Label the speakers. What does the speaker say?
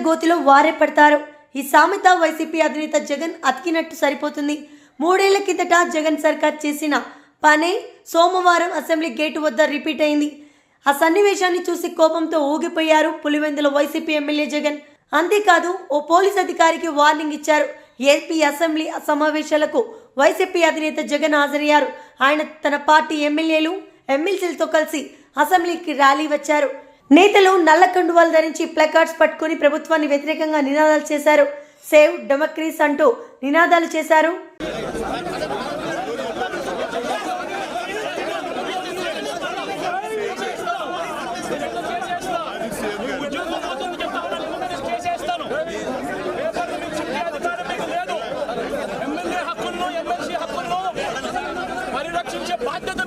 Speaker 1: గోతిలో వారే పడతారు. ఈ సామెత వైసీపీ అధినేత జగన్ అతికినట్టు సరిపోతుంది. 3 ఏళ్ల కిందట జగన్ సర్కార్ చేసిన పనే సోమవారం అసెంబ్లీ గేటు వద్ద రిపీట్ అయింది. ఆ సన్నివేశాన్ని చూసి కోపంతో ఊగిపోయారు పులివెందుల వైసీపీ ఎమ్మెల్యే జగన్. అంతేకాదు ఓ పోలీస్ అధికారికి వార్నింగ్ ఇచ్చారు. ఏపీ అసెంబ్లీ సమావేశాలకు వైసీపీ అధినేత జగన్ హాజరయ్యారు. ఆయన తన పార్టీ ఎమ్మెల్యేలు ఎమ్మెల్సీలతో కలిసి అసెంబ్లీకి ర్యాలీ వచ్చారు. నేతలు నల్ల కండువాలు ధరించి ప్లకార్డ్స్ పట్టుకుని ప్రభుత్వాన్ని వ్యతిరేకంగా నినాదాలు చేశారు. సేవ్ డెమోక్రసీ అంటూ నినాదాలు చేశారు.
Speaker 2: పరిరక్షించే బాధ్యత